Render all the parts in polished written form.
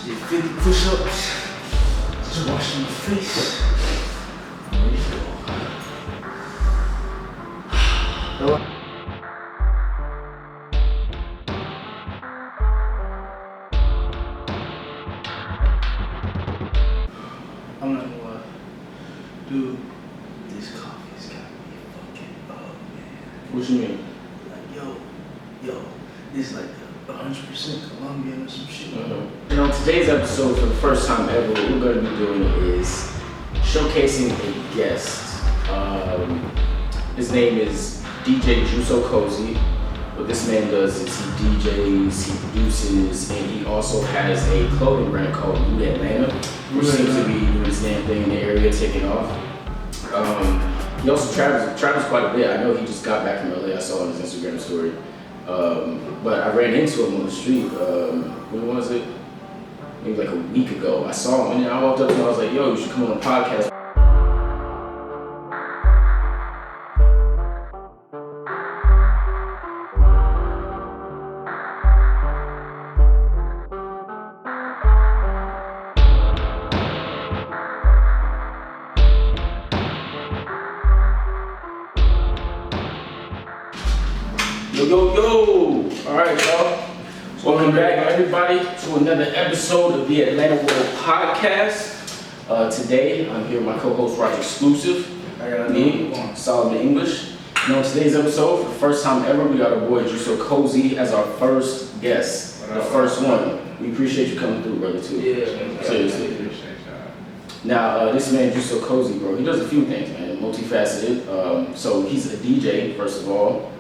Just did 50 push-ups. Just washing my face. There you go. I'm not gonna lie. Dude, this coffee's got me fucking up, man. What you mean? Like, yo, it's like 100% Colombian or some shit. And on today's episode, for the first time ever, what we're going to be doing is showcasing a guest. His name is DJ Jusocozy. What this man does is he DJs, he produces, and he also has a clothing brand called RudeAtlanta, which seems to be doing his damn thing in the area, taking off. He also travels quite a bit. I know he just got back from LA. I saw on his Instagram story. But I ran into him on the street, when was it? Maybe like a week ago. I saw him and I walked up to him and I was like, yo, you should come on the podcast. Yo. All right, y'all. Welcome back, everybody, to another episode of the Atlanta World Podcast. Today, I'm here with my co-host, RockeXclusive. Me, Solid English. And on today's episode, for the first time ever, we got our boy Jusocozy as our first guest. The first one. We appreciate you coming through, brother, too. Yeah, seriously. Now, this man Jusocozy, bro, he does a few things, man. Multifaceted. So he's a DJ, first of all.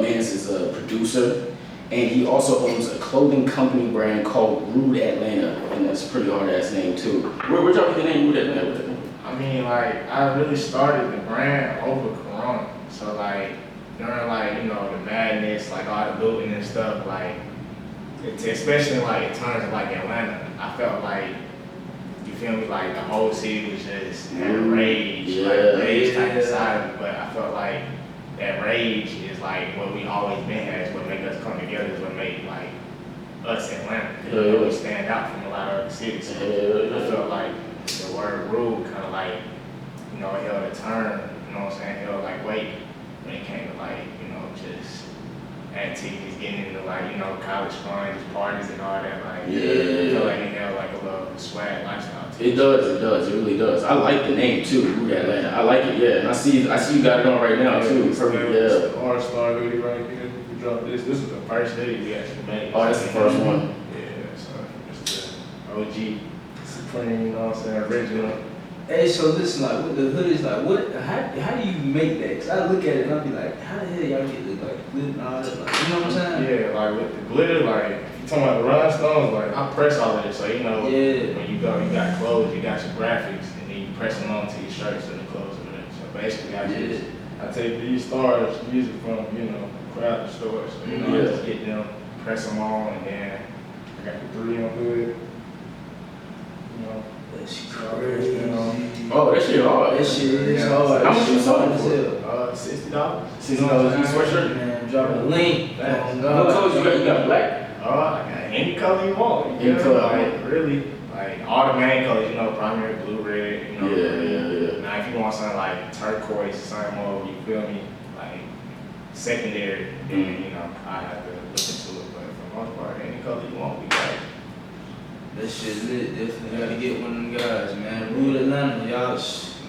Mans is a producer, and he also owns a clothing company brand called RudeAtlanta, and that's a pretty hard ass name too. Where'd y'all get the name RudeAtlanta? I mean, like, I really started the brand over Corona. So, like, during, like, you know, the madness, like, all the looting and stuff, like, especially, like, in terms of, like, Atlanta, I felt like, you feel me, like, the whole city was just had rage, type of side, but I felt like that rage is like what we always been has, what make us come together, is what make like us Atlanta. You know, we stand out from a lot of other cities. So I felt like the word rude kind of like, you know, it held a turn, you know what I'm saying, it held like weight when it came to like, you know, just activities, getting into like, you know, college fun, just parties and all that, like, I feel like it held like a little swag lifestyle. It does, it really does. I like the name too, RudeAtlanta. I like it, yeah. And I see you got it on right now too. Perfect, yeah. The R-Star video right here. We dropped this. This is the first video we actually made. Oh, that's the first one. Yeah, so it's the OG Supreme, you know what I'm saying, original. Hey, so listen, like, what the hood is like, how do you make that? Cause I look at it and I'll be like, how the hell y'all get the like glitter and all that? Like, you know what I'm saying? Yeah, like with the glitter, like if you talking about the rhinestones, like I press all of this, so you know, when you go, you got clothes, you got your graphics, and then you press them onto your shirts and the clothes and whatever. So basically, I take these stars, music from, you know, craft stores, so you know, I just get them, press them on, and then I got the 3 on hood, you know. That's crazy. Oh, that shit hard. That shit is hard. How much you selling for? $60. $60 each sweatshirt? Man, dropping a link. What colors you got? You got black? I got any color you want. Any color. Like, really, like all the main colors, you know, primary, blue, red, you know. Yeah. Now, if you want something like turquoise, something more, you feel me, like secondary, then, you know, I have to look into it. But for the most part, any color you want, we got it. That shit lit. Definitely gotta get one of them guys, man. RudeAtlanta, y'all.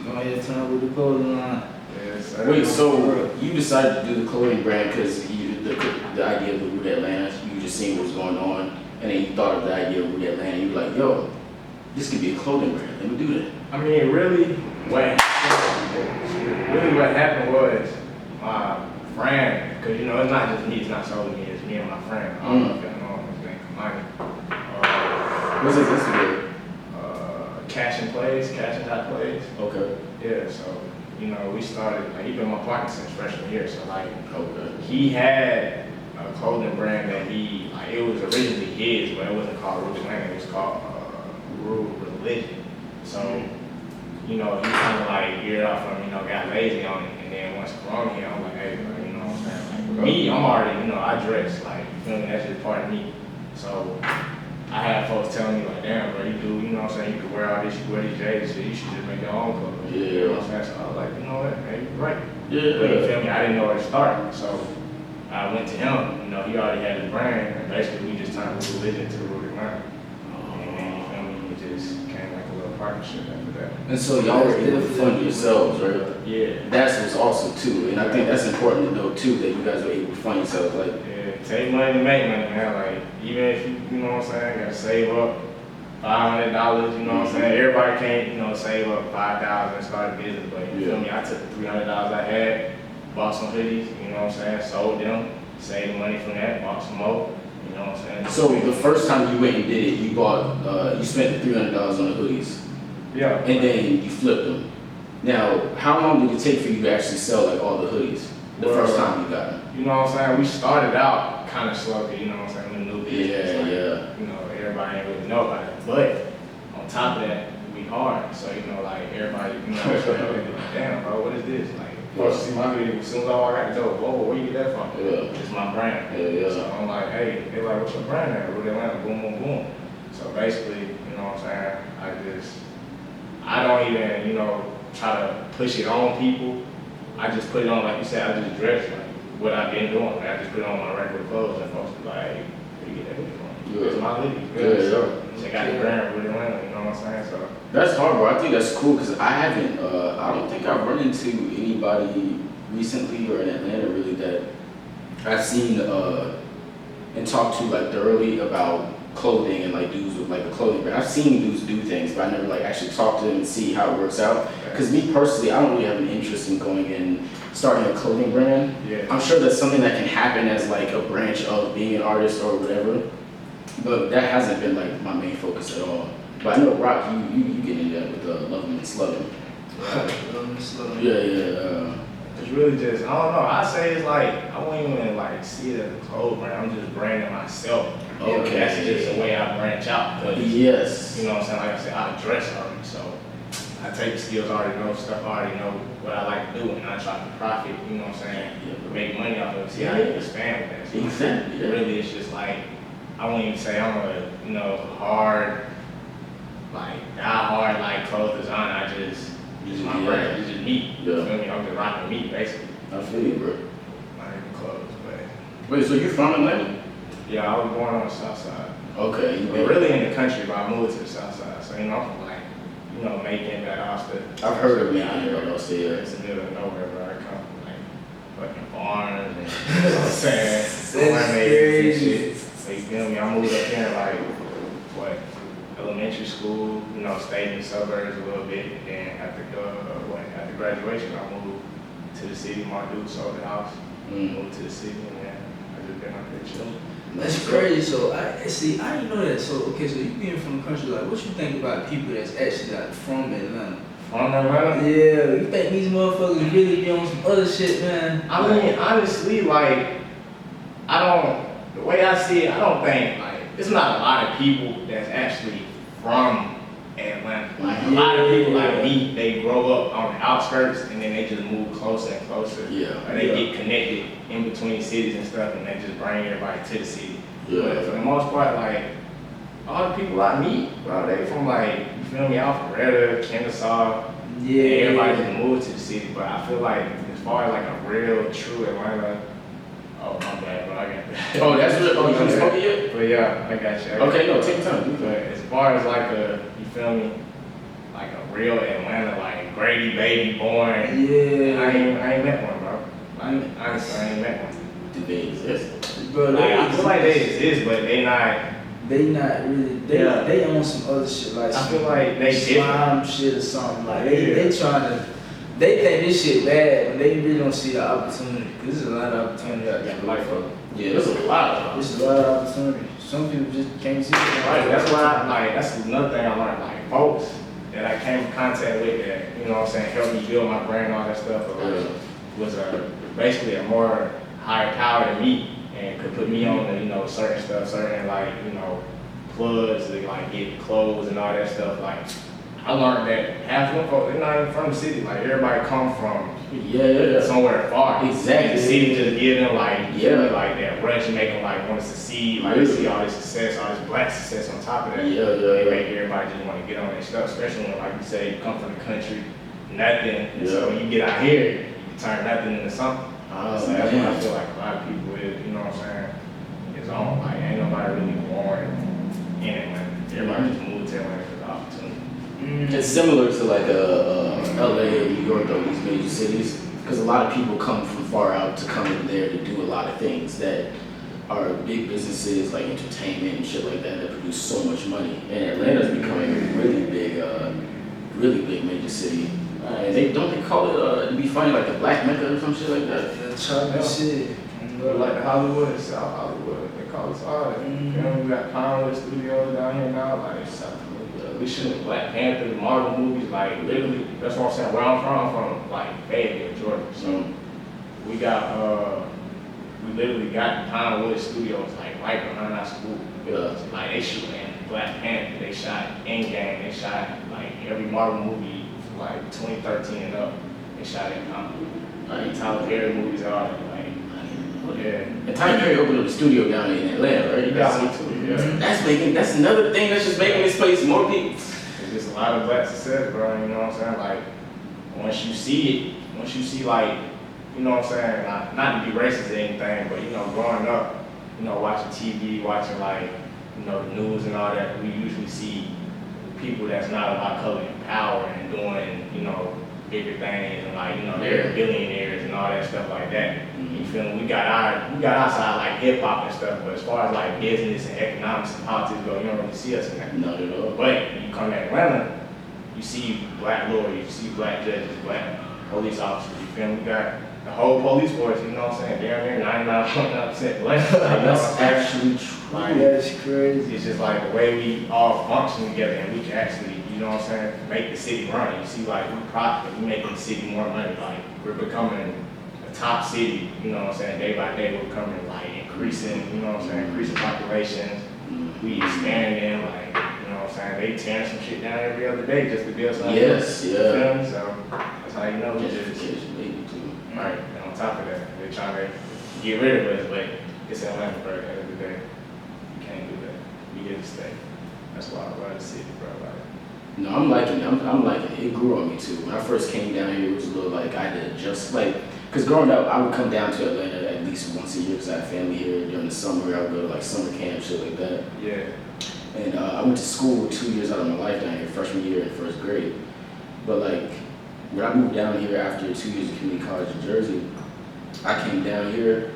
Go ahead and turn over the clothing line. Yes, Wait, so you decided to do the clothing brand because the idea of the RudeAtlanta, you just seen what was going on, and then you thought of the idea of RudeAtlanta, you were like, yo, this could be a clothing brand. Let me do that. I mean, really, what happened was my friend, because you know, it's not just me, it's not solely me, it's me and my friend. I don't know if y'all know him, his name Kamani. What's his Instagram? Cash and Dot Plays. Okay. Yeah, so, you know, we started, like, he been my partner since freshman year, so, like, he had a clothing brand that it was originally his, but it wasn't called RudeAtlanta, it was called Rude Religion. So, you know, he kind of, like, veered off from, you know, got lazy on it, and then once Corona hit, I'm like, hey, bro, you know what I'm saying? Like, me, I'm already, you know, I dress, like, you feel me, that's just part of me. So, I had folks telling me, like, do, you know what I'm saying, you could wear all this, you wear these J's and shit, you should just make your own clothes. Yeah. You know what I'm saying? So I was like, you know what, maybe you're right. Yeah. But you feel me, I didn't know where to start. So I went to him, you know, he already had his brand, and basically we just turned Rude Religion to RudeAtlanta. And then, you feel me, it just became like a little partnership after that. And so y'all were able to fund yourselves, right? Yeah. That's what's awesome too, and I think that's important to know too, that you guys were able to fund yourselves. Like, Yeah, take money to make money, man. Like, even if you know what I'm saying, gotta save up $500, you know what I'm saying? Everybody can't, you know, save up $5,000 and start a business, but you feel me? I took the $300 I had, bought some hoodies, you know what I'm saying? Sold them, saved the money from that, bought some more, you know what I'm saying? so the first time you went and did it, you bought, you spent the $300 on the hoodies, Yeah. and then you flipped them. Now, how long did it take for you to actually sell like all the hoodies the Well, first time you got them? You know what I'm saying? We started out kind of slow, you know what I'm saying? We new business. Yeah, like, yeah. You know, everybody ain't really know about it. But on top of that, we hard. So, you know, like everybody, you know what I'm saying? They be like, damn, bro, what is this? Like, first you see my video, as soon as I walk out the door, whoa, where you get that from? Yeah. It's my brand. Yeah, yeah. So I'm like, hey, they like, what's your brand at? RudeAtlanta, boom, boom, boom. So basically, you know what I'm saying? I don't even, you know, try to push it on people. I just put it on, like you said, I just dress like what I've been doing. Like, I just put it on my regular clothes and folks be like, hey, where you get that hoodie from? Yeah. It's my hoodie. Yeah, So check out the brand RudeAtlanta, you know what I'm saying? So That's hard, bro. I think that's cool because I haven't, I don't think I've run into anybody recently or in Atlanta really that I've seen and talked to like thoroughly about clothing and like dudes with like a clothing brand. I've seen dudes do things, but I never like actually talked to them and see how it works out. Because me personally, I don't really have an interest in going and starting a clothing brand. yeah. I'm sure that's something that can happen as like a branch of being an artist or whatever, but that hasn't been like my main focus at all. But I know Rock, you get into that with Love 'Em and Slug 'Em. Yeah. It's really just, I don't know, I say it's like, I won't even like see it as a clothes brand, I'm just branding myself. Okay. That's just the way I branch out. 'Cause, Yes. you know what I'm saying, like I said, I dress already, so I take the skills I already know, stuff I already know what I like to do, and I try to profit, you know what I'm saying, make money off of it, see how you expand with that. So Exactly. Yeah. really, it's just like, I won't even say I'm a, you know, hard, like, die-hard, like, clothes designer, it's my brand, it's just me, you Yeah. feel me, I'm just rocking me, basically, I feel you, bro. not even clothes, but, Wait, so you're from Atlanta? yeah, I was born on the south side. Okay. You But really in the country, but I moved to the south side, so, you know, I'm from, like, you know, Macon, that Austin. I've heard of Macon, but I'll say it. It's the middle of nowhere where I come from, like, fucking farms and, you know what I'm saying? Mermaids and shit. So you feel me? I moved up here, like, what, elementary school, you know, stayed in the suburbs a little bit, and then after graduation, I moved to the city. My dude sold the house, moved to the city, and then I just been up here chilling. That's crazy. So I didn't know that. So okay, so you being from the country, like, what you think about people that's actually like from Atlanta? From Atlanta? Yeah, you think these motherfuckers really be on some other shit, man? I mean, honestly, like, the way I see it, I don't think, like, it's not a lot of people that's actually from Atlanta. Like, a lot of people like me, they grow up on the outskirts and then they just move closer and closer. Yeah. Or they get connected in between cities and stuff and they just bring everybody to the city. Yeah. But for the most part, like, all the people I meet, bro, they from, like, you feel me, Alpharetta, Kennesaw. Yeah. Everybody just moved to the city, but I feel like as far as like a real, true Atlanta, oh my bad, bro, I got that. Oh, that's what. Oh, you haven't spoken yet? But yeah, I got you. Okay, no, take your time. But as far as like you feel me, like a real Atlanta, like Grady baby born, Yeah. I ain't met one, bro. Like, honestly, I ain't met one. Do they exist? Bro, Like, I feel like they exist, but they not. They not really. They on some other shit like. I feel like they slime different. shit or something. Like they trying to. They think this shit bad, but they really don't see the opportunity. Cause there's a lot of opportunity out there. Like, Yeah, there's a lot of them. There's a lot of opportunity. Some people just can't see it. Right, that's why that's another thing I learned, like folks that I came in contact with that, you know what I'm saying, helped me build my brand and all that stuff, but like, was basically a more higher power than me and could put me on the, you know, certain stuff, certain like, you know, plugs to like get clothes and all that stuff. Like, I learned that half of them folks, they're not even from the city. Like everybody come from Yeah. somewhere far. Exactly. The city just give them like Yeah. like that rush, make them like want to succeed, like see all this success, all this black success on top of that. Yeah. They make everybody just want to get on their stuff, especially when, like you say, you come from the country, nothing. And so when you get out here, you can turn nothing into something. So that's what I feel like a lot of people is, you know what I'm saying, is on. Like ain't nobody really born in Atlanta. Everybody just moved to Atlanta for the opportunity. It's similar to like LA and New York, though, these major cities, because a lot of people come from far out to come in there to do a lot of things that are big businesses like entertainment and shit like that produce so much money. And Atlanta's becoming a really big major city. And they call it to be funny like the Black Mecca or some shit like that. Chocolate shit. Like the Hollywood, South Hollywood, they call us all that. You know, we got Pinewood Studios down here now, like South Hollywood. We shooting Black Panther, the Marvel movies, like literally, that's what I'm saying. Where I'm from like Fayetteville, Georgia. So we got, we literally got Pinewood Studios like right behind our school. Yeah. Like they shooting Black Panther, they shot Endgame, they shot like every Marvel movie like 2013 and up. They shot in like Tyler Perry movies are like. Yeah. And Tyler Perry opened up a studio down in Atlanta, right? You got one too, yeah. That's another thing that's just making this place more people. It's just a lot of black success, bro, you know what I'm saying? Like, once you see like, you know what I'm saying, not to be racist or anything, but you know, growing up, you know, watching TV, watching like, you know, the news and all that, we usually see people that's not of our color in power and doing, you know, bigger things and like, you know, they're billionaires and all that stuff like that. You feel me? We got our side like hip hop and stuff, but as far as like business and economics and politics go, you don't really see us in that. Not at all. But when you come to Atlanta, you see black lawyers, you see black judges, black police officers, you feel me? We got the whole police force, you know what I'm saying? Damn near 99.9% black. That's actually true. Like, That's crazy. it's just like the way we all function together and we can actually, you know what I'm saying, make the city run. You see, like, we profit, we making the city more money. Like, we're becoming a top city, you know what I'm saying, day by day. We're becoming, like, increasing, you know what I'm saying, increasing populations. We expanding, like, you know what I'm saying, they tearing some shit down every other day just to build something. Yes, You yeah. feel me? So, that's how you know we just, Gentrification, maybe too. right, and on top of that, they're trying to get rid of us, but it's Atlanta, bro, at the end of the day. You can't do that. We here to stay. That's why I love the city, bro. Like, No, I'm liking it. I'm liking it. It grew on me too. When I first came down here, it was a little like I had to adjust. Like, because growing up, I would come down to Atlanta at least once a year because I had family here. During the summer, I would go to like summer camp, shit like that. yeah. And I went to school 2 years out of my life down here, freshman year and first grade. But like, when I moved down here after 2 years of community college in Jersey, I came down here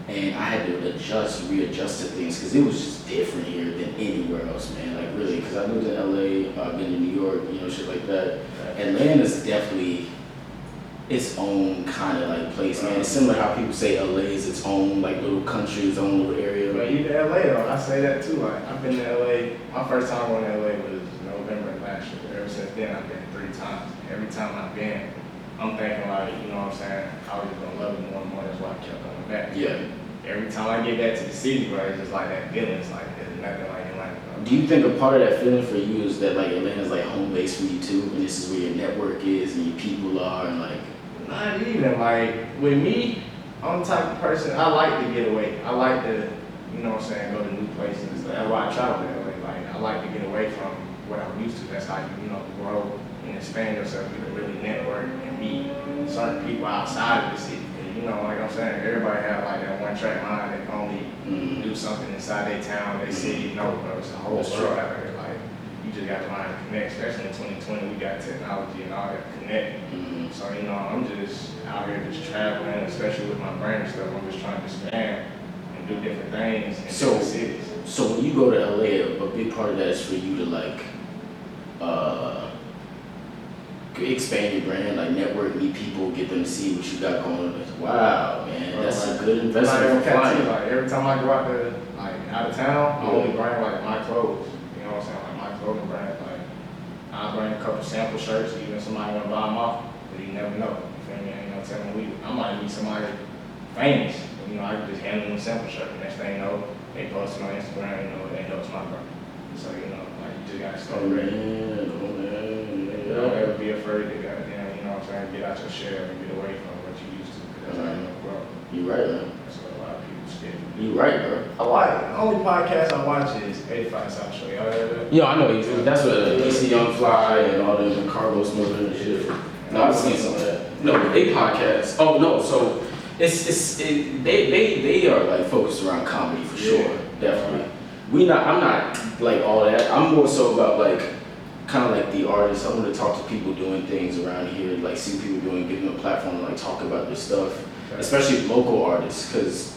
and I had to readjust to things because it was just different here than anywhere else, man. Like really, because I lived in LA, I've been to New York, you know, shit like that. Atlanta's definitely its own kind of like place, man. It's similar how people say LA is its own like little country, its own little area. But even LA though, I say that too. Like I've been to LA. My first time going to LA was November of last year. Ever since then, I've been 3 times. Every time I've been, I'm thinking like, you know what I'm saying, I was just gonna love it more and more. That's why I kept coming back. Yeah. Every time I get back to the city, bro, it's just like that feeling. It's like there's nothing like Atlanta. Do you think a part of that feeling for you is that like Atlanta's like home base for you too, and this is where your network is and your people are, and like? Not even like with me. I'm the type of person I like to get away. I like to, you know what I'm saying, go to new places. That's why I travel that way. Like I like to get away from what I'm used to. That's how you know grow and expand yourself. You can really network and meet certain people outside of the city. And, you know, like I'm saying, everybody have like that one track mind that can only do something inside their town, their city. No, bro, it's a whole world out there. Like you just got to learn to connect. Especially in 2020, we got technology and all that to connect. So, you know, I'm just out here just traveling, especially with my brand and stuff. I'm just trying to expand and do different things in different cities. So when you go to LA, a big part of that is for you to like expand your brand, like network, meet people, get them to see what you got going on. Wow, man, that's a good investment for flying. Like every time I go out to like out of town, I only bring like my clothes. You know what I'm saying? Like my clothing brand. Like I bring a couple sample shirts, even somebody wanna buy them off. But you never know. You feel me? Ain't no telling I might be somebody famous. You know, I can just hand them a sample shirt. The next thing you know, they post it on Instagram, you know, they know it's my brand. So, you know, like you just gotta start ready. Oh man. afraid to goddamn, you know what I'm saying, get out your shell and get away from what you used to. Because that's how you grow. You right, man. That's what a lot of people skip. You right, bro. I like it. The only podcast I watch is 85 South Show. Y'all heard that? Yeah, I know. That's what DC Young Fly and all them Cargo Smoother and shit. No, I've seen some of that. No, they podcast. Oh no, so they are like focused around comedy for sure, definitely. I'm not like all that. I'm more so about like kind of like the artists. I want to talk to people doing things around here, like see people give them a platform to like talk about their stuff, especially local artists, because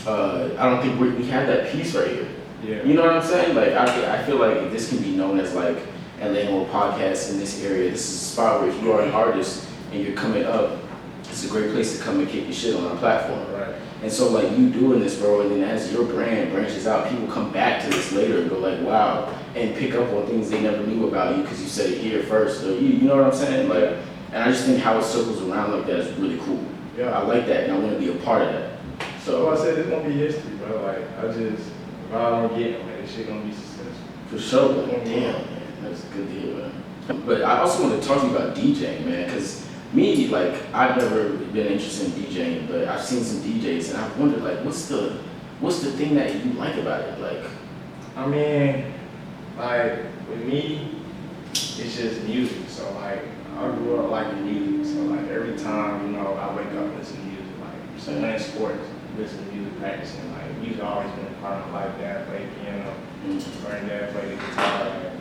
I don't think we have that piece right here. Yeah. You know what I'm saying? Like I feel like this can be known as like Atlanta podcasts in this area. This is a spot where if you are an artist and you're coming up, it's a great place to come and kick your shit on our platform. Right. And so like you doing this, bro, and then as your brand branches out, people come back to this later and go like, wow, and pick up on things they never knew about you because you said it here first. Or you know what I'm saying? Like, and I just think how it circles around like that is really cool. Yeah. I like that, and I want to be a part of that. So I said it's gonna be history, bro. Like if I don't get it, man, this shit gonna be successful. for sure, but damn, man, that's a good deal, man. But I also want to talk to you about DJing, man, because me, like, I've never been interested in DJing, but I've seen some DJs, and I've wondered, like, what's the thing that you like about it, like? I mean, like with me, it's just music. So like I grew up liking music. So like every time, you know, I wake up and listen to music. Like so playing sports, listen to music, practicing. Like music always been a part of my life. Dad played piano, granddad played the guitar. Like,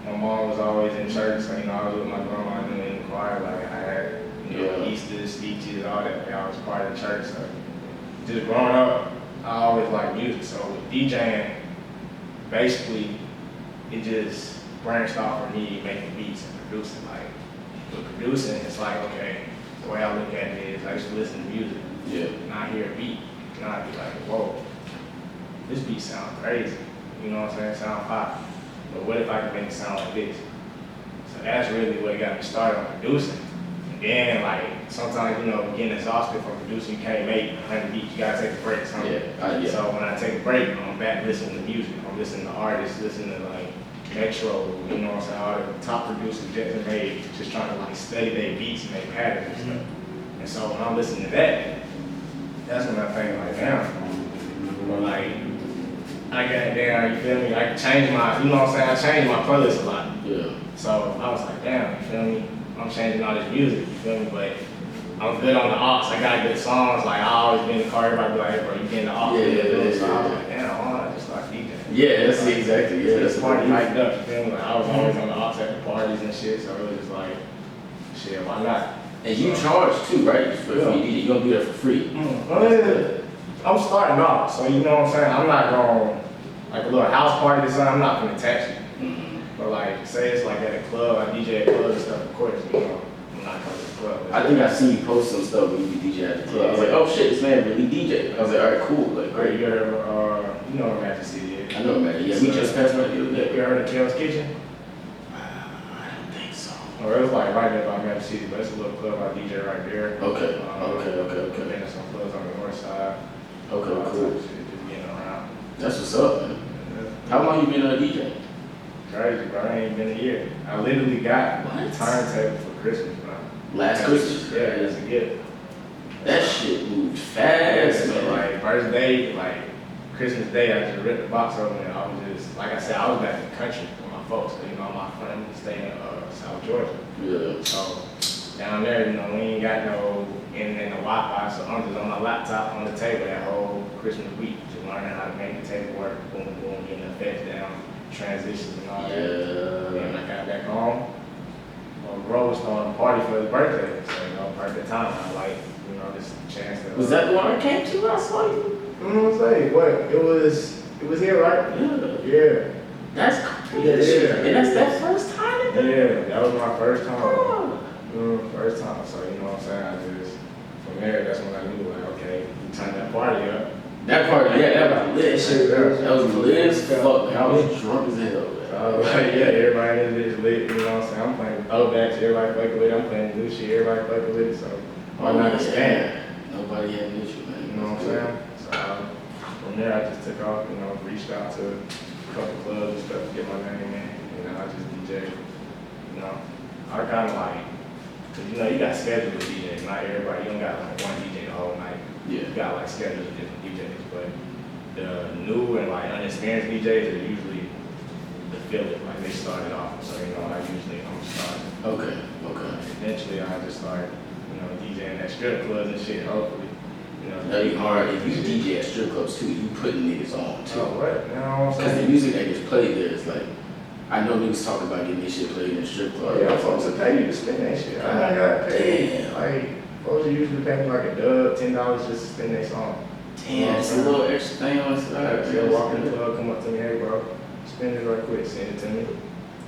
my mom was always in church. So you know, I was with my grandma in the choir. Like I had, you know, Easter speeches, all that. Like, I was part of the church. So just growing up, I always liked music. So with DJing, basically, it just branched off of me making beats and producing. Like, with producing, it's like, okay, the way I look at it is I used to listen to music. Yeah. And I hear a beat, and I'd be like, whoa, this beat sounds crazy. You know what I'm saying? It sounds pop. But what if I could make it sound like this? So that's really what got me started on producing. And then, like, sometimes, you know, getting exhausted from producing, you can't make 100 beats. You gotta take a break. Yeah. So when I take a break, I'm back listening to music. I'm listening to artists, listening to like Metro, you know what I'm saying, all the top producers just made, just trying to like study their beats and their patterns and stuff. And so when I'm listening to that, that's when I think like, damn, but like, I got down, you feel me? I changed my, you know what I'm saying, I changed my playlist a lot. Yeah. So I was like, damn, you feel me? I'm changing all this music, you feel me? But I'm good on the aux. I got good songs. Like I always been in the car. Everybody be like, hey, bro, you getting the aux? Yeah. So I was like, damn, I just start DJing. Yeah, that's exactly. Yeah, This party hyped up. You feel me? Like I was always on the aux at the parties and shit. So it was just like, shit, why not? And you charge too, right? For you DJ, you don't do that for free. I'm starting off, so you know what I'm saying. I'm not going like a little house party this time. I'm not gonna tax you. But like, say it's like at a club, I DJ at clubs and stuff. Of course, you know. Not coming to the club. I think I seen you post some stuff when you be DJ at the club. I was like, oh shit, this man really DJ. I was like, all right, cool, like great. You ever, you know what Magic City is? I know, man. Yeah, we just passed by the other day. You heard of Kel's Kitchen? I don't think so. Oh, it was like right there by Magic City, but it's a little club I DJ right there. Okay. And then some clubs on the north side. Okay, cool. Just getting around. That's what's up, man. How long you been a DJ? Crazy, bro. I ain't been a year. I literally got a turntable for Christmas, bro. Last Christmas? Yeah, it's a gift. That shit moved fast, So man. like first day, like Christmas Day, I just ripped the box open and I was just, like I said, I was back in the country with my folks. You know, my family stay in South Georgia. Yeah. So down there, you know, we ain't got no internet, no Wi-Fi, so I'm just on my laptop on the table that whole Christmas week, just learning how to make the table work, boom, boom, getting the effects down, transitions and all that. Yeah. And I got back home. Well, bro was throwing a party for his birthday, so you know, perfect time. I like, you know, this chance to. Was that the one I came to? I saw you. You know what I'm saying? What? It was here, right? Yeah. Yeah. That's crazy. Yeah. And that's that first time? Yeah, that was my first time. Oh. First time. So you know what I'm saying? I just from there, that's when I knew like, okay, we turned that party up. That party, yeah, that was lit. Shit, That was lit as fuck, man. I was drunk as hell, man. Yeah, everybody in this lit, you know what I'm saying? I'm playing throwbacks, everybody fucking with it. I'm playing new shit, everybody fucking with it. So why not expand? Nobody had an issue, man. You know what I'm saying? So from there, I just took off, you know, reached out to a couple clubs and stuff to get my name in. You know, I just DJ. You know, I kind of like Cause you know, you got schedules with DJs, not everybody, you don't got like one DJ the whole night. Yeah. You got like schedules with different DJs, but the new and like unexperienced DJs are usually the filler, like they started off. So, you know, I usually start. Okay. Eventually I just start, you know, DJing at strip clubs and shit, hopefully. You know, That'd be hard. If you DJ at strip clubs too, you putting niggas on too. Oh, what? You know what I'm Because the saying? music that gets played there is like, I know niggas talk about getting this shit played in a strip club. Yeah, folks will pay you to spin that shit. I got paid. Damn. Like, folks will usually pay me like a dub, $10 just to spin their song. Damn, it's a little extra thing on the side. They'll walk in the club, come up to me, hey bro, spin it right quick, send it to me.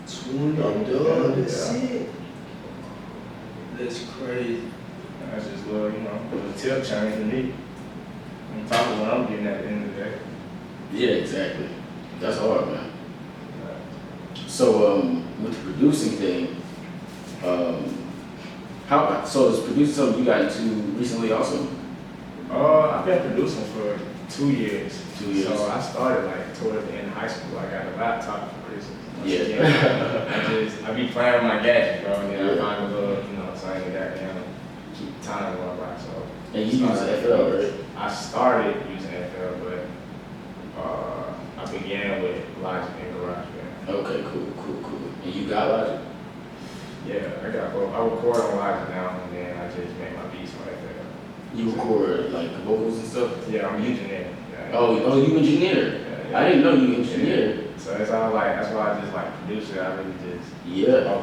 $20, that's it. That's crazy. That's just a little, you know, a little tip change to me. On top of what I'm getting at the end of the day. Yeah, exactly. That's hard, man. So, with the producing thing, so is producing something you got into recently also? I've been producing for 2 years. 2 years. So I started like towards the end of high school. I got a laptop for Christmas. Yeah. I be playing with my gadgets, bro. And then I find a little, you know, something like that, you know, keep the time going by. So. And you use FL, right? I started using FL, but I began with Logic and GarageBand. Okay, cool. And you got Logic? Yeah, I got both. I record on Logic now, and then I just make my beats on FL. You record like the vocals and stuff? Yeah, I'm engineer. Yeah. Oh, you engineer? Yeah. I didn't know you engineered. Yeah. So it's all like, that's why I just like produce it. I really just Yeah,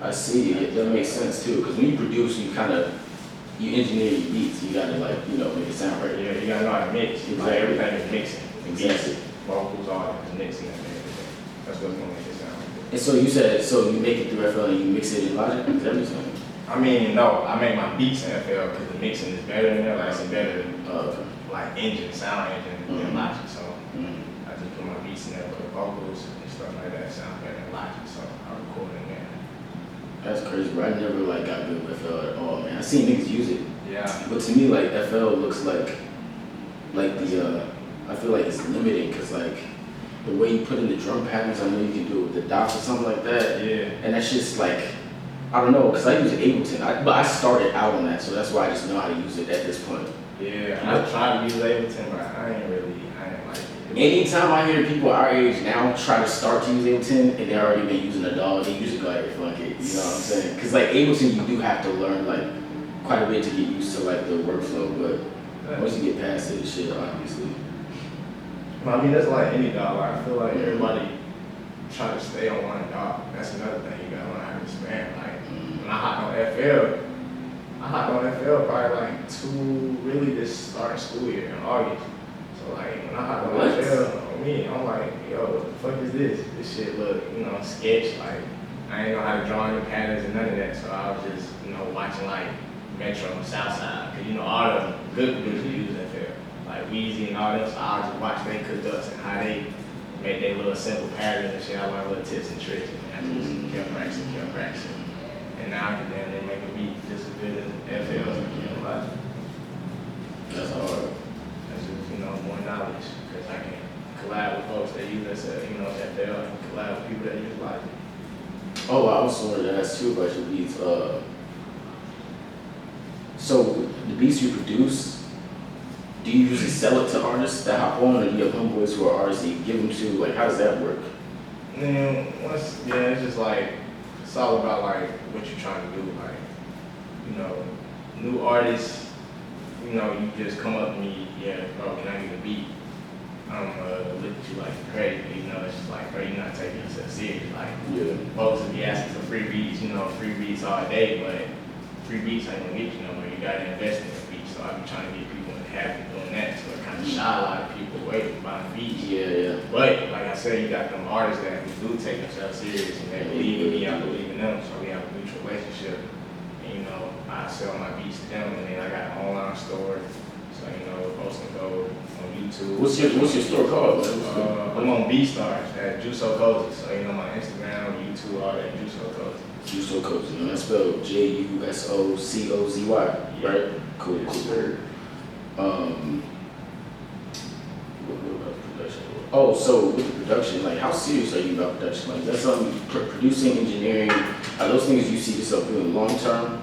I see. Yeah, that makes sense too. Because when you produce, you engineer your beats. You gotta like, you know, make it sound right. Yeah, you gotta know how to mix. Exactly. Like everything is mixing. Exactly. Vocals, all that is mixing and everything. That's what's gonna make it sound good. And so you said, so you make it through FL and you mix it in Logic? Is that what you're saying? I mean, no, I make my beats in FL because the mixing is better in there. Like, it's a better, Okay. like, sound engine than Mhm. Logic. So Mm-hmm. I just put my beats in there for the vocals and stuff like that. Sound better than Logic. So I record in there. That's crazy, bro. I never like got good with FL at all, man. I seen niggas use it, Yeah. but to me, like FL looks like the I feel like it's limiting because like the way you put in the drum patterns, I know you can do it with the dots or something like that. Yeah. And that's just like, I don't know, because I use Ableton, but I started out on that, so that's why I just know how to use it at this point. Yeah. I tried to use Ableton, but I ain't like it. Anytime I hear people our age now try to start to use Ableton and they already been using a DAW, they usually go like, fuck it, you know what I'm saying? Because like Ableton, you do have to learn like quite a bit to get used to like the workflow, but once you get past it, shit, obviously. I mean, that's like any dog. Like, I feel like everybody try to stay on one dog. That's another thing you gotta learn how to expand. Like, when I hopped on FL probably like really this starting school year in August. So like, when I hopped on FL, I'm like, yo, what the fuck is this? This shit look, you know, sketch. Like, I ain't know how to draw any patterns and none of that. So I was just, you know, watching like Metro and Southside. Cause you know, all the good producers use FL. Like Weezy and all them, so I just watch they cookouts and how they make their little simple patterns and shit. I learned little tips and tricks, and I just kept practicing. And now I can damn near make a beat just as good as FL as I can Logic. That's hard. That's just, you know, more knowledge, because I can collab with folks that use you know, FL, and collab with people that use Logic. Oh, I also wanted to ask too about your beats. So the beats you produce, do you usually sell it to artists that hop on, or do you have homeboys who are artists that you give them to? Like, how does that work? And it's just like, it's all about like what you're trying to do. Like, you know, new artists, you know, you just come up to me, yeah, bro, can I get a beat? I'm look at you like crazy, you know, it's just like, bro, you're not taking yourself serious. Like, Yeah. folks would be asking for free beats, you know, free beats all day, but free beats ain't gonna get you nowhere. You gotta invest in the beats. So I be trying to get people in the habit of doing that. So it kind of shy a lot of people away from buying beats. Yeah. But like I said, you got them artists that do take themselves serious and they believe in me, I believe in them. So we have a mutual relationship. And you know, I sell my beats to them, and then I got an online store. So you know, folks can go on YouTube. What's your store called? I'm on BeatStars at Jusocozy. So you know, my Instagram, YouTube, all that Jusocozy. Jusocozy, and that's spelled Jusocozy, right? Cool. Yes, sir. What about production? Oh, so with the production, like, how serious are you about production? Like, that's something producing, engineering. Are those things you see yourself doing long term,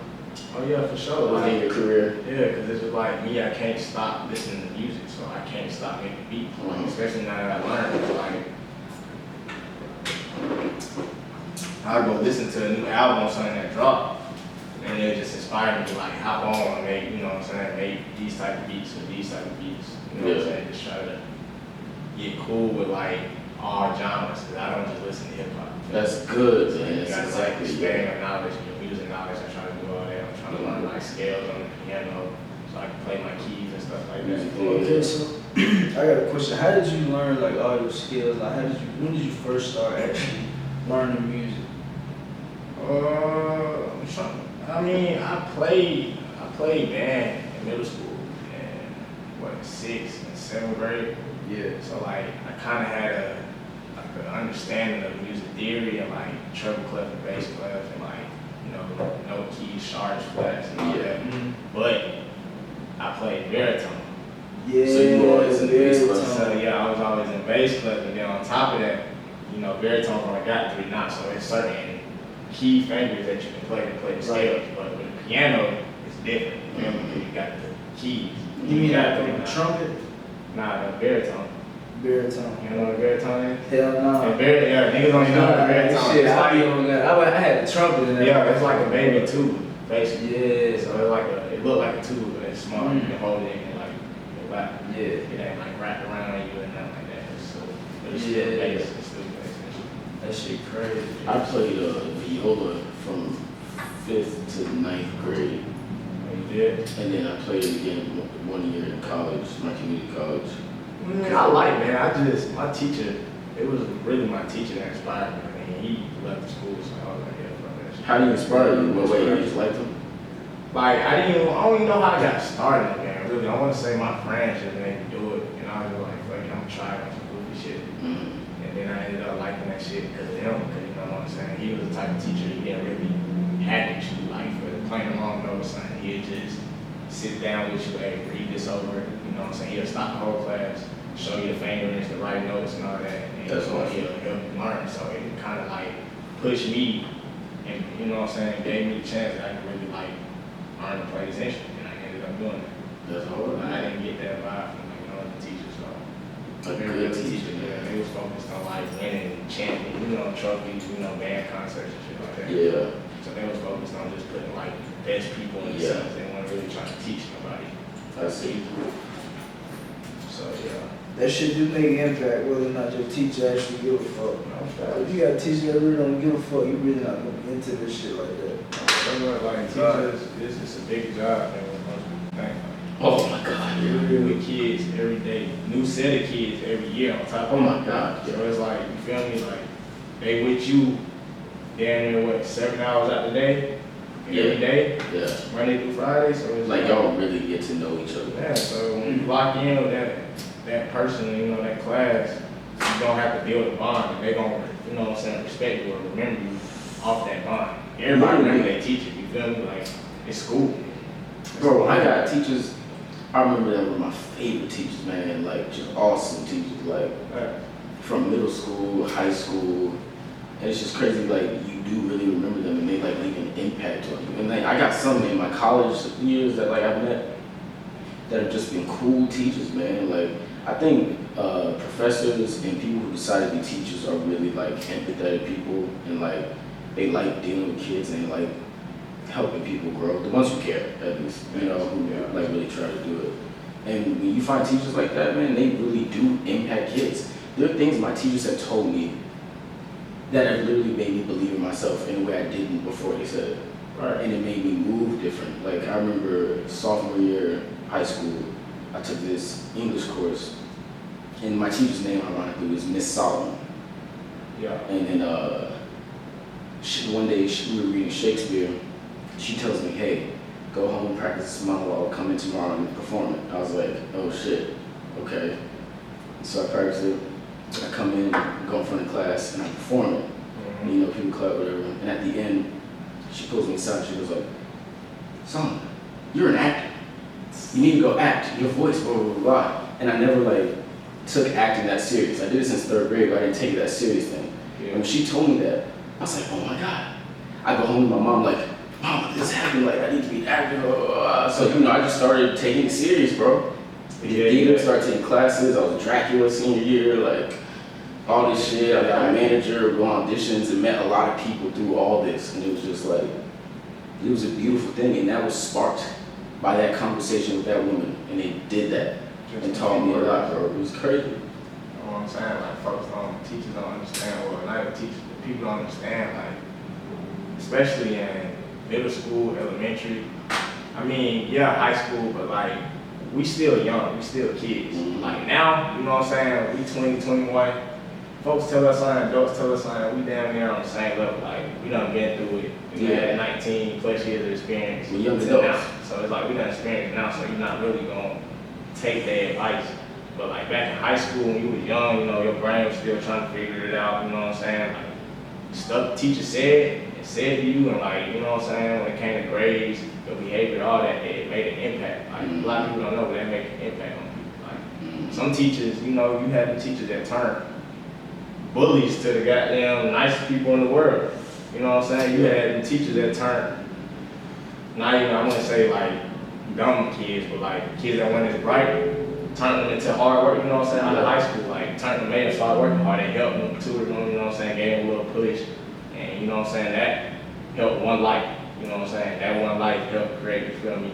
Oh yeah, for sure. within Like, your career? yeah, because it's just like me, I can't stop listening to music, so I can't stop making beats. Like, especially now that I learned, it's like I go listen to a new album or something that dropped, and it just inspired me to like hop on and make, you know what I'm saying, make these type of beats or these type of beats. You know what I'm saying? Just try to get cool with like all genres, because I don't just listen to hip hop. That's good, So man. you That's gotta exactly like expand your knowledge and your music knowledge. I try to do all that. I'm trying to learn like scales on the piano so I can play my keys and stuff like that. Okay, so I got a question. How did you learn like all your skills? Like, when did you first start actually learning music? I'm trying. I mean, I played band in middle school and what 6th and 7th grade. Yeah. So like I kind of had an understanding of music theory and like treble clef and bass clef and like, you know, note keys, sharps, flats, and all that. Mm-hmm. But I played baritone. Yeah. So you were always in the bass clef. So yeah, I was always in bass clef, and then on top of that, you know, baritone only got 3 knots, so it's certain key fingers that you can play to play the scales. But with the piano, it's different. You know, you got the keys. You mean got like on the trumpet? Nah, the baritone. Baritone. You know what a baritone is? Hell no. Yeah, niggas don't know what a baritone Shit, is. I be on that. I had the trumpet in there. Yeah, it's like a baby tube, basically. Yeah. So it's like it look like a tube, but it's small. You can hold it in like your lap. Yeah. It ain't like wrapped around you and nothing like that. But it's Yeah. still bass. It's still bass. That shit crazy. I played viola from 5th to 9th grade, You did? and then I played it again 1 year in college, my community college. I like, man. My teacher, it was really my teacher that inspired me. I mean, he left school, so I was like, yeah, fuck that shit. How do you inspire you? What way you just liked them? Like, I don't even know how I got started, man. Really, I want to say my friends just made me do it, and I was just like, fuck it, I'm gonna try it on some goofy shit. Mm-hmm. And then I ended up liking that shit because of him, because you know what I'm saying? He was the type of teacher he didn't really have at you, like, for playing along notes, son. He'd just sit down with you, hey, read this over, you know what I'm saying? He'll stop the whole class, show you the fingerings, the right notes and all that, and That's awesome. he'll help you learn. So it kind of like pushed me, and you know what I'm saying, gave me the chance that I could really like learn to play this instrument, and I ended up doing it. That's hard. But I didn't get that vibe from like, other teachers, so. A good teacher. Yeah, they was focused on like winning, champion, you know, trophies, you know, band concerts and shit like that. Yeah. So they was focused on just putting like best people in the scenes. They weren't really trying to teach nobody. I see. So yeah. That shit do make an impact whether or not your teacher actually give a fuck. If you got a teacher that really don't give a fuck, you really not gonna be into this shit like that. Like teachers, this is a big job, man. Most people think. Oh my God. You're with kids every day, new set of kids every year on top of Oh my God. So it's like, you feel me? Like, they with you damn near what, 7 hours out the day? Every day? Yeah. Monday through Friday? So it's Like y'all really get to know each other. Yeah, so when you lock in with that person, you know, that class, you don't have to build a bond. And they gonna, you know what I'm saying, respect you or remember you off that bond. Everybody remember their teacher, you feel me? Like, it's school. Bro, I got teachers, I remember them were my favorite teachers, man. Like, just awesome teachers. Like, from middle school, high school. And it's just crazy, like, you do really remember them and they, like, leave an impact on you. And, like, I got some in my college years that, like, I've met that have just been cool teachers, man. Like, I think professors and people who decide to be teachers are really, like, empathetic people. And, like, they like dealing with kids and they like helping people grow. The ones who care, at least, you know, who, like, really try to do it. And when you find teachers like that, man, they really do impact kids. There are things my teachers have told me that have literally made me believe in myself in a way I didn't before they said it. Right. And it made me move different. Like, I remember sophomore year high school, I took this English course, and my teacher's name, ironically, was Miss Solomon. Yeah. And then one day we were reading Shakespeare. She tells me, hey, go home, practice this monologue, come in tomorrow and perform it. I was like, oh shit, okay. So I practice it. I come in, go in front of class, and I perform it. And, you know, people clap, whatever. And at the end, she pulls me aside. She goes like, "Son, you're an actor. You need to go act. Your voice, blah blah blah." And I never like took acting that serious. I did it since 3rd grade, but I didn't take it that serious then. And when she told me that, I was like, "Oh my God!" I go home to my mom like, Mama, this happened, like, I need to be active. So, you know, I just started taking it serious, bro. Started taking classes. I was Dracula senior year, like, all this shit. I got a manager, go on auditions, and met a lot of people through all this. And it was just like, it was a beautiful thing. And that was sparked by that conversation with that woman. And they did that and taught me a lot, bro. It was crazy. You know what I'm saying? Like, folks don't, teachers don't understand, or not even teachers, but people don't understand, like, especially in middle school, elementary. I mean, yeah, high school, but like, we still young, we still kids. Like now, you know what I'm saying, we 20, 21, folks tell us something, adults tell us something, we damn near on the same level. Like, we done been through it. We had 19 plus years of experience. We're young adults. So it's like, we done experienced it now, so you're not really gonna take their advice. But like back in high school, when you was young, you know, your brain was still trying to figure it out, you know what I'm saying? Like, stuff the teacher said to you, and like, you know what I'm saying, when it came to grades, your behavior, all that, it made an impact. Like, a lot of people don't know, but that made an impact on people. Like, some teachers, you know, you had the teachers that turned bullies to the goddamn nicest people in the world. You know what I'm saying? You had the teachers that turned, not even, I wouldn't say like dumb kids, but like kids that weren't as bright, turned them into hard work, you know what I'm saying, out of high school. Like, turned them, made them start working hard, they helped them, tutored them, you know what I'm saying, gave them a little push. And you know what I'm saying, that helped one life, you know what I'm saying, that one life helped create, you feel me,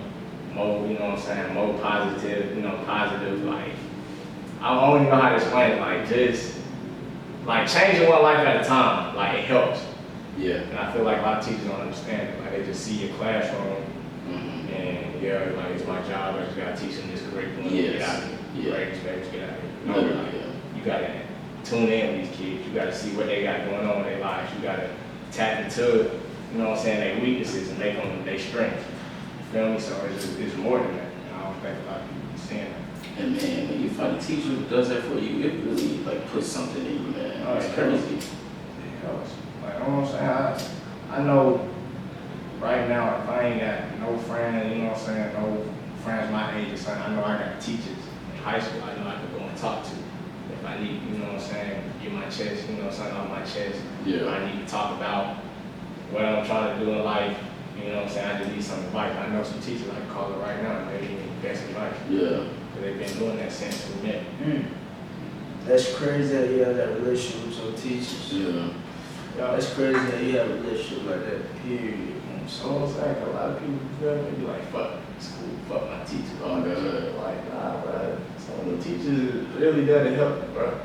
more, you know what I'm saying, more positive, you know, positive, like, I don't even know how to explain it, like, just, like, changing one life at a time, like, it helps. Yeah. And I feel like a lot of teachers don't understand it, like, they just see your classroom, and yeah, like, it's my job, I just gotta teach them this curriculum, get out of here, grades, get out of here. No, like, you gotta tune in with these kids, you gotta see what they got going on in their lives, you gotta tap into, you know what I'm saying, their weaknesses and make them their strengths. You feel me? So it's more than that. And I don't think a lot of people understand that. And man, when you find a teacher who does that for you, it really like puts something in you, man. Oh, It's it crazy. It helps. Like, you know what I'm saying? I know right now, if I ain't got no friends, you know what I'm saying, no friends my age or something, I know I got teachers in high school I know I could go and talk to. If I need, you know what I'm saying, get my chest, you know, something off my chest. Yeah. I need to talk about what I'm trying to do in life, you know what I'm saying, I just need some advice. I know some teachers I can call it right now and maybe give me the best advice. Yeah. Because they've been doing that since we met. That's crazy that you have that relationship with your teachers. Yeah. That's crazy that you have a relationship like that, period. So it's like a lot of people feel me, be like, fuck school, fuck my teachers, all that shit. Like, nah, bro. Some of the teachers really there to help, bro.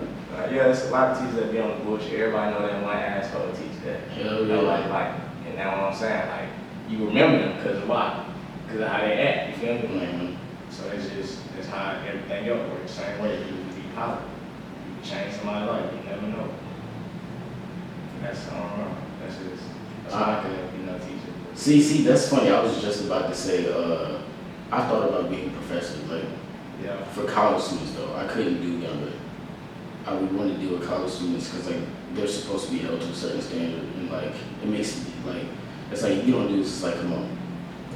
Yeah, there's a lot of teachers that be on the bullshit. Everybody know that one asshole teacher that. Hell You know, yeah. like, and that's what I'm saying. Like, you remember them because of why? Because of how they act, you feel me? Mhm. So it's how everything else works. The same way you can be positive. You can change somebody's life, you never know. And that's, I don't know. That's how I can help you know, teacher. See, that's funny. I was just about to say, I thought about being a professor, like, Yeah. for college students though. I couldn't do younger. I would want to deal with college students because like they're supposed to be held to a certain standard, and like it makes me like it's like you don't do this. It's like come on.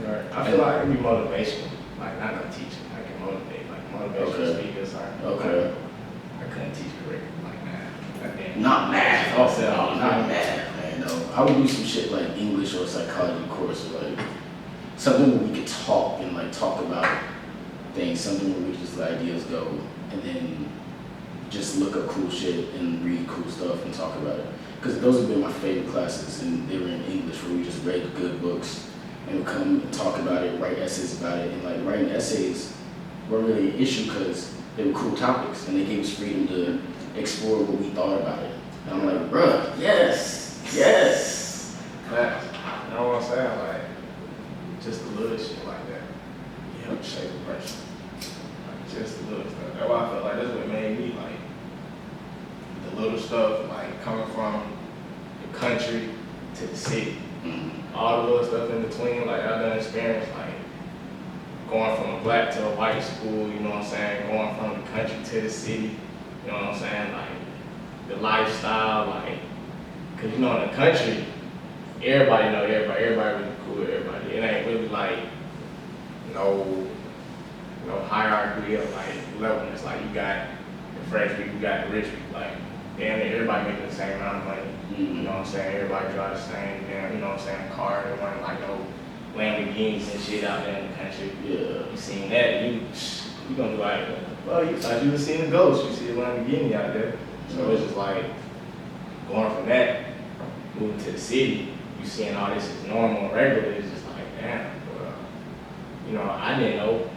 Right. I feel like it can be motivational, like not no teaching. I can motivate, like motivational speakers. Okay. I couldn't teach curriculum like math. Not math. Also, No, not math, man. No, I would do some shit like English or psychology course or like something where we could talk and like talk about things. Something where we just let ideas go and then just look up cool shit and read cool stuff and talk about it. Because those have been my favorite classes, and they were in English where we just read good books and would come and talk about it, write essays about it. And like writing essays weren't really an issue because they were cool topics and they gave us freedom to explore what we thought about it. And I'm like, bruh, yes. Facts. You know what I'm saying? Like, just a little shit like that. You help shape a person. Like, just a little stuff. That's why I felt like that's what made me like the little stuff, like coming from the country to the city. All the little stuff in between, like I done experienced, like going from a black to a white school, you know what I'm saying? Going from the country to the city, you know what I'm saying? Like the lifestyle, like, cause you know in the country, everybody know everybody really cool with everybody. It ain't really like no hierarchy of like level. It's like you got the fresh people, you got the rich people. Like damn near everybody making the same amount of money. You know what I'm saying? Everybody drive the same damn, you know what I'm saying, car. There wasn't like no Lamborghinis and shit out there in the country. Yeah. You seen that, you gonna be like, well, you thought you was seeing a ghost, you see a Lamborghini out there. So it's just like, going from that, moving to the city, you seeing all this is normal and regular, it's just like, damn, well, you know, I didn't know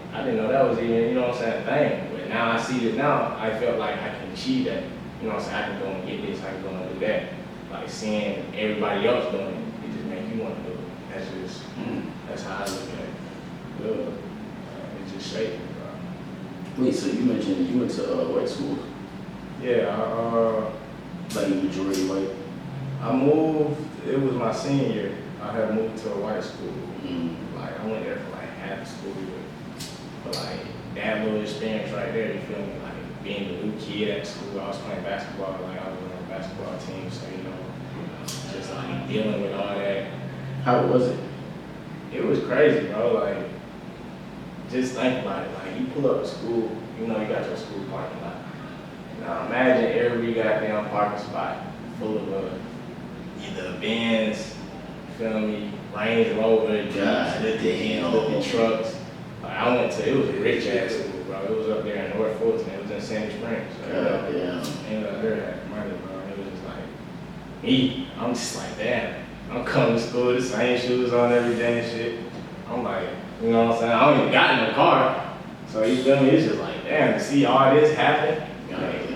that was even, you know what I'm saying, a thing. But now I see it now, I felt like I can achieve that. You know what I'm saying, I can go and get this, I can go and do that. Like seeing everybody else doing it, it just makes you want to do it. That's just, that's how I look at it. It just shaped me, bro. Wait, so you mentioned you went to white school? Yeah, Like majority white? I moved, it was my senior year. I had moved to a white school. Like, I went there for like half the school year. But like, that little experience right there, you feel me? Like, being the new kid at school, I was playing basketball, like I was on a basketball team, so you know, just like dealing with all that. How was it? It was crazy, bro. Like, just think about it. Like, you pull up to school, you know, you got your school parking lot. Now imagine every goddamn parking spot full of either Benz, you feel me, Range Rover, God looking trucks. Like, I went to, it was a rich ass school, bro. It was up there in North Fulton. It was in Sandy Springs. So, God damn. And up there had money, bro. It was just like, me, I'm just like, damn. I'm coming to school, the same shoes on every day and shit. I'm like, you know what I'm saying? I don't even got no car. So you feel me? It's just like, damn, to see all this happen. Like,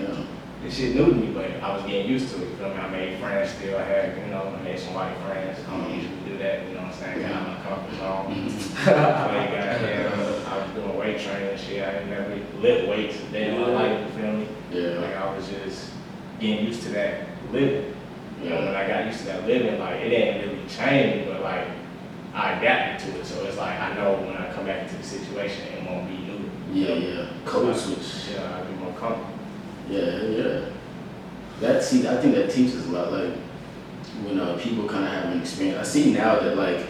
this shit new to me, but I was getting used to it. You feel me? I made friends still. I had, you know, I made some white friends. I don't usually do that, you know what I'm saying? Got out of my comfort zone. I was doing weight training and shit. I didn't never lift weights a day in my life, you feel me? Yeah. Like I was just getting used to that living. You know, when I got used to that living, like it didn't really change me, but like I adapted to it. So it's like I know when I come back into the situation, it won't be new. Yeah. Code switch. Yeah, I'll be more comfortable. Yeah. I think that teaches a lot. Like when people kind of have an experience. I see now that like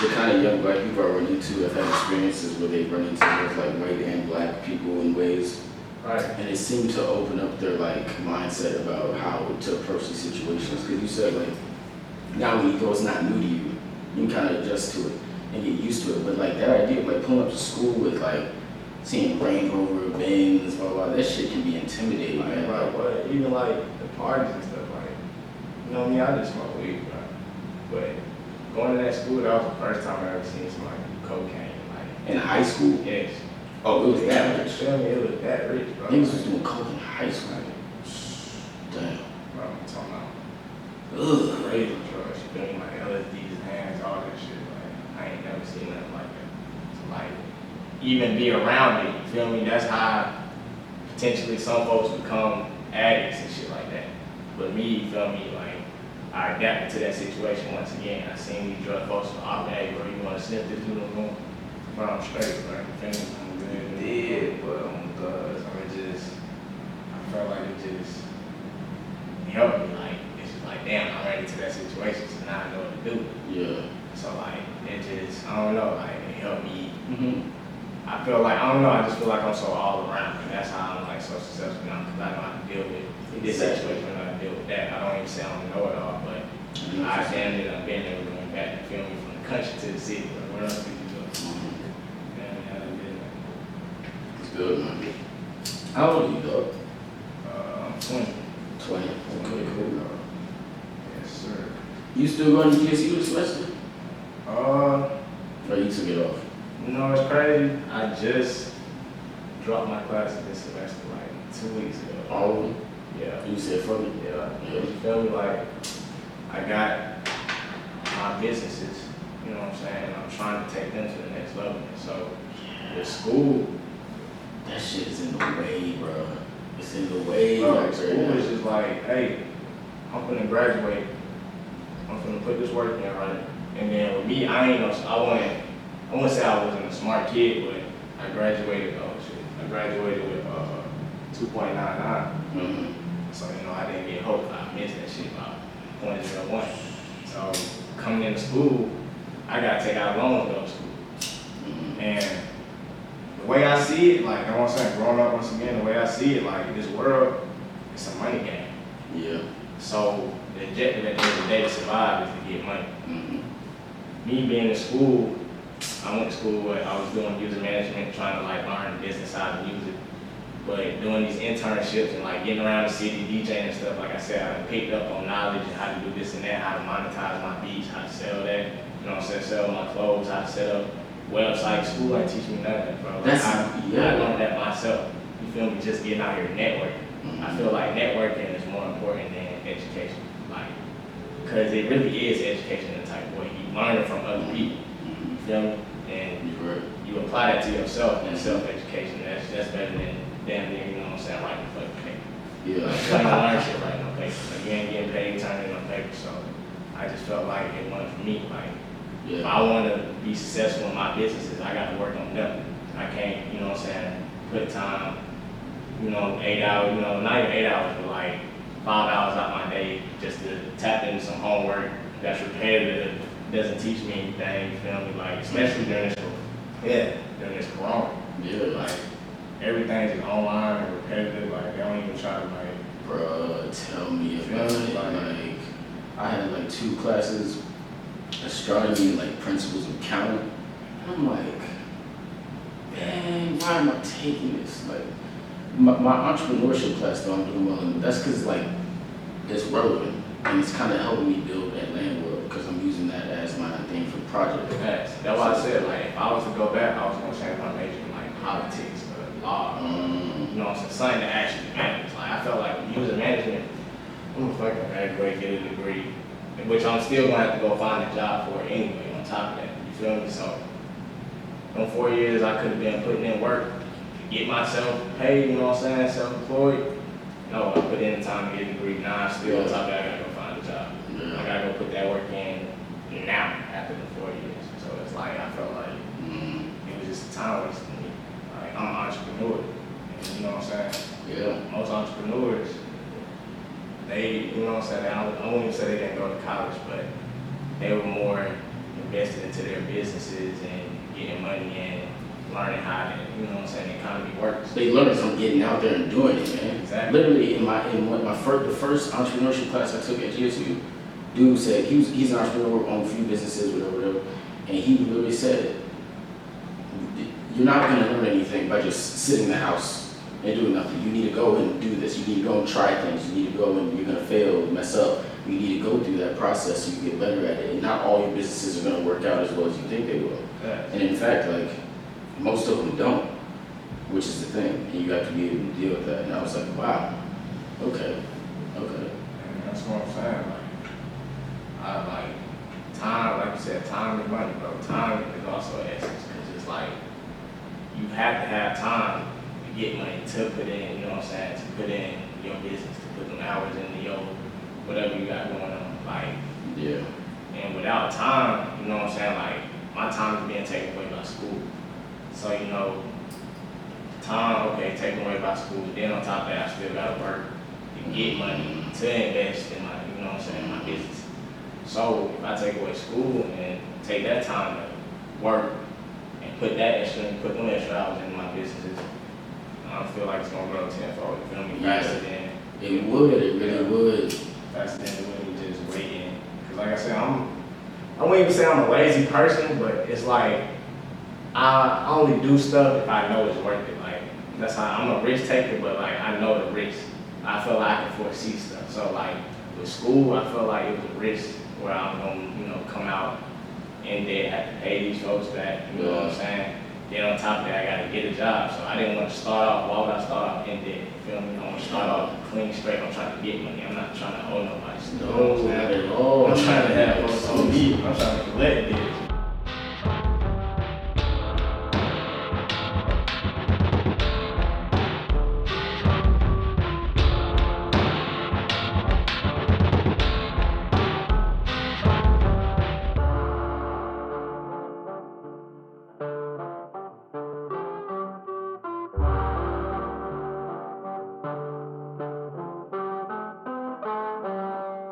the kind of young black people I run into have had experiences where they run into both like white and black people in ways. Right. And it seemed to open up their like mindset about how to approach these situations. Because you said like now when you go, it's not new to you. You can kind of adjust to it and get used to it. But like that idea of like pulling up to school with like seeing Range Rover, Benz, blah blah, that shit can be intimidating, Like, man. right, but even like the parties and stuff, like you know what I mean? I just smoke weed, bro. But going to that school, that was the first time I ever seen somebody do cocaine. Like In high school? yes. Oh, it was that You rich. feel me? It was that rich, bro. Niggas was doing coke in high school. Damn. Bro, I'm talking about Ugh. crazy drugs. You feel me? Like LSD's hands, all that shit. Like I ain't never seen nothing like that. So like even be around it, you feel me? That's how potentially some folks become addicts and shit like that. But me, you feel me? Like I adapted to that situation once again. I seen these drug folks, so I'm hey bro, you wanna sniff this dude room? Bro, I'm straight, bro. You feel me? I'm good. Did, but So it just, I felt like it just helped me. Like, it's just like, damn, I'm ready to that situation, so now I know what to do. Yeah. So like, it just, I don't know, like, it helped me. Mm-hmm. I feel like, I don't know, I just feel like I'm so all around. And that's how I'm like so successful now, because I know how to deal with this situation, I know how to deal with that. I don't even say I don't know it all, but I damn near I've been there going back, you feel me, from the country to the city. But where else did you go? Damn, I done been there. It's good, man. How old are you, dog? I'm 20. 20. Okay, cool. Yes, sir. You still going to GSU this semester? Uh, Or you took it off? You know, it's crazy. I just dropped my classes this semester like 2 weeks ago. All of them? Yeah. You said fuck it? Yeah. Yeah. You feel me? Like, I got my businesses, you know what I'm saying? I'm trying to take them to the next level. So, with school, That shit is in the way, bro. It's in the way. bro, like, school is just like, hey, I'm finna graduate. I'm finna put this work in, right? And then with me, I wouldn't say I wasn't a smart kid, but I graduated, I graduated with 2.99. Mm-hmm. So, you know, I didn't get hope. I missed that shit by 0.01. So, coming into school, I got to take out loans to go to school. Mm-hmm. And the way I see it, like, you know what I'm saying, growing up once again, the way I see it, like, this world, it's a money game. Yeah. So the objective at the end of the day to survive is to get money. Mm-hmm. Me being in school, I went to school where I was doing music management, trying to like learn the business side of music. But doing these internships and like getting around the city, DJing and stuff, like I said, I picked up on knowledge and how to do this and that, how to monetize my beats, how to sell that, you know what I'm saying, sell my clothes, how to set up websites. School ain't teach me none of that, bro. Like, I learned that myself. You feel me? Just getting out here networking. Mm-hmm. I feel like networking is more important than education. Like, because it really is education in a type of way. You learn it from other people. You feel me? And you apply that to yourself and self-education. That's better than damn near, you know what I'm saying, writing fucking paper. Yeah. Like, you ain't gonna learn shit writing no paper. Like, you ain't getting paid turning no paper. So I just felt like it wasn't for me. Like, if I want to be successful in my businesses, I got to work on them. I can't, you know what I'm saying, put time, you know, 8 hours, you know, not even 8 hours, but like 5 hours out my day just to tap into some homework that's repetitive, doesn't teach me anything, you feel me? Like, especially during this corona. Yeah. Like, everything's just online and repetitive, like, they don't even try to, like, Bruh, tell me about it. Like, I had like 2 classes, astronomy and like principles of counting. And I'm like, dang, why am I taking this? Like, my entrepreneurship class though, I'm doing well in, that's because like, it's relevant and it's kind of helping me build Atlanta world because I'm using that as my thing for project. That's why I said, like, if I was to go back, I was going to change my major in like politics or law. You know what I'm saying? Something that actually matters. Like, I felt like music management, I'm gonna fucking graduate, get a degree, which I'm still gonna have to go find a job for anyway on top of that. You feel me? So, in 4 years, I could have been putting in work to get myself paid, you know what I'm saying, self-employed. No, I put in the time to get a degree. Now, still on top of that, I gotta go find a job. I gotta go put that work in now after the 4 years. So it's like, I felt like it was just a time waste to me. Like, I'm an entrepreneur. And you know what I'm saying? Yeah. Most entrepreneurs, they, you know what I'm saying, I won't even say they didn't go to college, but they were more invested into their businesses and getting money and learning how to, you know what I'm saying, the economy works. They learn from getting out there and doing it, man. Exactly. Literally, the first entrepreneurship class I took at GSU, dude said he's an entrepreneur, owned a few businesses, whatever, and he literally said, you're not going to learn anything by just sitting in the house and doing nothing. You need to go and do this. You need to go and try things. You need to go and you're going to fail, mess up. You need to go through that process so you get better at it. And not all your businesses are going to work out as well as you think they will. Yes. And in fact, like, most of them don't, which is the thing. And you have to be able to deal with that. And I was like, wow, okay. And that's what I'm saying. Like, time, like you said, time is money, bro. Time is also an essence, because it's like, you have to have time to get money to put in, you know what I'm saying, to put in your business, to put them hours into your, whatever you got going on. Like, Yeah. and without time, you know what I'm saying, like, my time is being taken away by school. So, you know, time, okay, taken away by school, then on top of that, I still gotta work to get money to invest in my, you know what I'm saying, my business. So if I take away school and take that time to work and put them extra hours into my businesses, I don't feel like it's gonna grow tenfold. You feel me? Faster than It really would. faster than really just waiting. Cause like I said, I wouldn't even say I'm a lazy person, but it's like I only do stuff if I know it's worth it. Like, that's how I'm a risk taker, but like I know the risk. I feel like I can foresee stuff. So like with school, I felt like it was a risk where I'm gonna, you know, come out in debt, have to pay these folks back, you know what I'm saying? Then on top of that, I gotta get a job. So I didn't want to start off, why would I start off in debt? You feel me? I want to start off clean straight. I'm trying to get money. I'm not trying to owe nobody. You know what I'm saying? No, I'm trying to have folks on me. I'm trying to collect this.